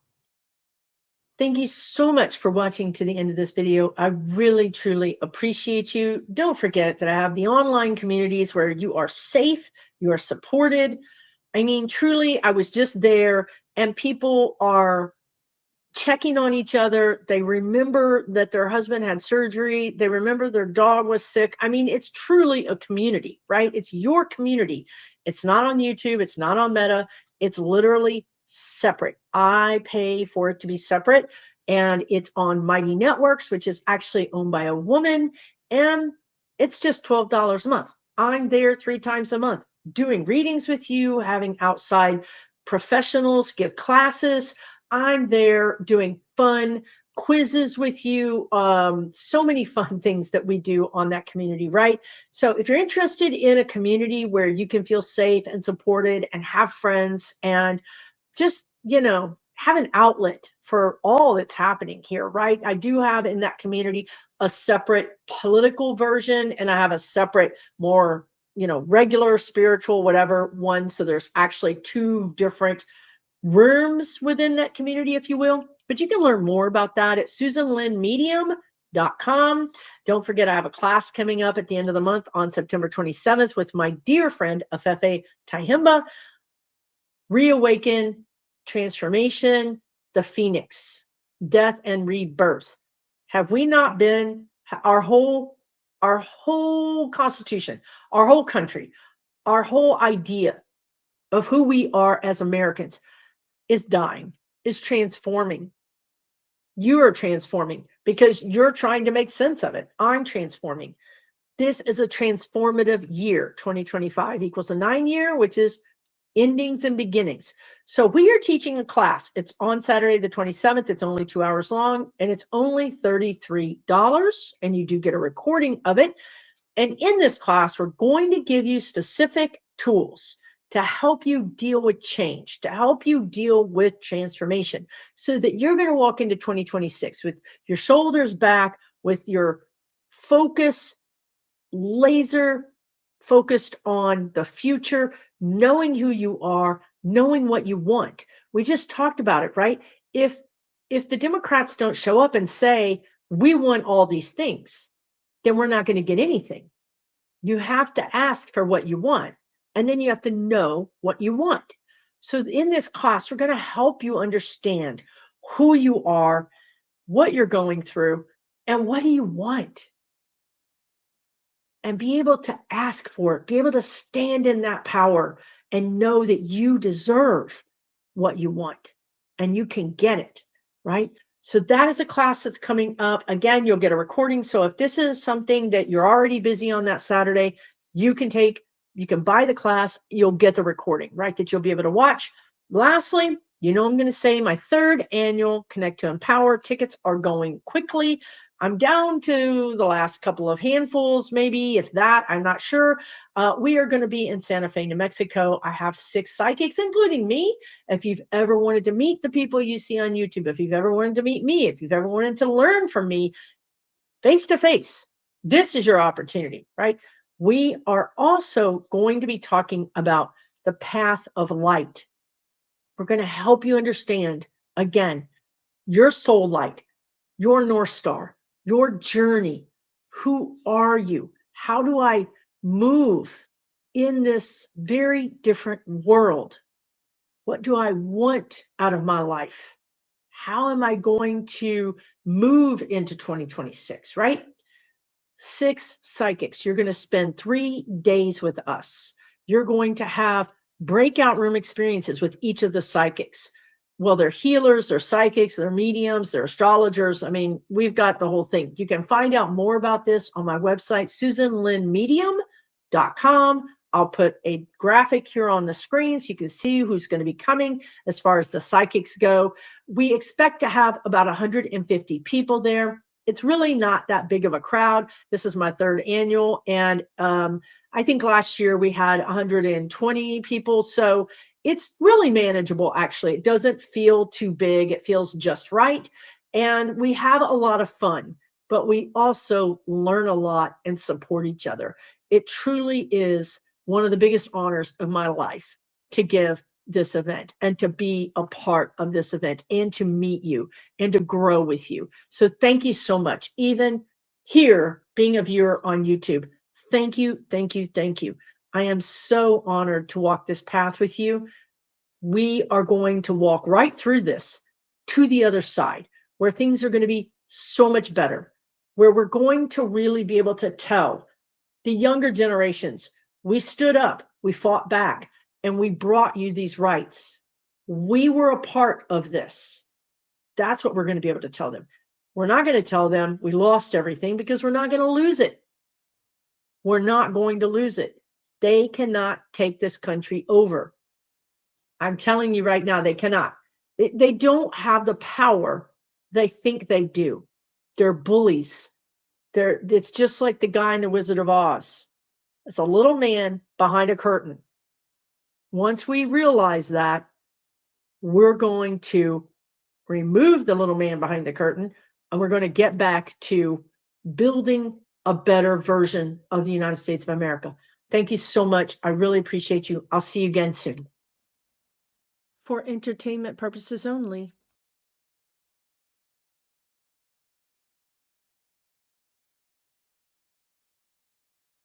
Thank you so much for watching to the end of this video. I really, truly appreciate you. Don't forget that I have the online communities where you are safe, you are supported. I mean, truly, I was just there, and people are checking on each other. They remember that their husband had surgery. They remember their dog was sick. I mean, it's truly a community, right? It's your community. It's not on YouTube. It's not on Meta. It's literally separate. I pay for it to be separate, and it's on Mighty Networks, which is actually owned by a woman, and it's just $12 a month. I'm there 3 times a month doing readings with you, having outside professionals give classes. I'm there doing fun quizzes with you. So many fun things that we do on that community, right? So if you're interested in a community where you can feel safe and supported and have friends and just, have an outlet for all that's happening here, right? I do have in that community a separate political version, and I have a separate, more, regular spiritual, whatever one. So there's actually two different rooms within that community, if you will. But you can learn more about that at susanlynnmedium.com. Don't forget, I have a class coming up at the end of the month on September 27th with my dear friend, Afefe Tahimba, Reawaken, Transformation, the Phoenix, Death and Rebirth. Have we not been, our whole constitution, our whole country, our whole idea of who we are as Americans is dying, is transforming. You are transforming because you're trying to make sense of it. I'm transforming. This is a transformative year. 2025 equals a 9-year, which is endings and beginnings. So we are teaching a class. It's on Saturday, the 27th. It's only 2 hours long, and it's only $33. And you do get a recording of it. And in this class, we're going to give you specific tools to help you deal with change, to help you deal with transformation, so that you're going to walk into 2026 with your shoulders back, with your focus laser focused on the future, knowing who you are, knowing what you want. We just talked about it, right? If the Democrats don't show up and say, we want all these things, then we're not going to get anything. You have to ask for what you want, and then you have to know what you want. So in this class, we're going to help you understand who you are, what you're going through, and what do you want, and be able to ask for it, be able to stand in that power and know that you deserve what you want and you can get it, right? So that is a class that's coming up. Again, you'll get a recording. So if this is something that you're already busy on that Saturday, you can buy the class, you'll get the recording, right? That you'll be able to watch. Lastly, I'm going to say my third annual Connect to Empower tickets are going quickly. I'm down to the last couple of handfuls, maybe, if that, I'm not sure. We are going to be in Santa Fe, New Mexico. I have 6 psychics, including me. If you've ever wanted to meet the people you see on YouTube, if you've ever wanted to meet me, if you've ever wanted to learn from me face to face, this is your opportunity, right? We are also going to be talking about the path of light. We're going to help you understand, again, your soul light, your North Star, your journey. Who are you? How do I move in this very different world? What do I want out of my life? How am I going to move into 2026, right? 6 psychics. You're going to spend 3 days with us. You're going to have breakout room experiences with each of the psychics. Well, they're healers, they're psychics, they're mediums, they're astrologers. I mean, we've got the whole thing. You can find out more about this on my website, susanlynnmedium.com. I'll put a graphic here on the screen so you can see who's going to be coming as far as the psychics go. We expect to have about 150 people there. It's really not that big of a crowd. This is my 3rd annual. And I think last year we had 120 people. So it's really manageable, actually. It doesn't feel too big. It feels just right. And we have a lot of fun, but we also learn a lot and support each other. It truly is one of the biggest honors of my life to give this event and to be a part of this event and to meet you and to grow with you. So thank you so much. Even here, being a viewer on YouTube, thank you, thank you, thank you. I am so honored to walk this path with you. We are going to walk right through this to the other side, where things are going to be so much better, where we're going to really be able to tell the younger generations, we stood up, we fought back, and we brought you these rights. We were a part of this. That's what we're going to be able to tell them. We're not going to tell them we lost everything, because we're not going to lose it. We're not going to lose it. They cannot take this country over. I'm telling you right now, they cannot. They don't have the power they think they do. They're bullies. It's just like the guy in The Wizard of Oz. It's a little man behind a curtain. Once we realize that, we're going to remove the little man behind the curtain, and we're going to get back to building a better version of the United States of America. Thank you so much. I really appreciate you. I'll see you again soon. For entertainment purposes only,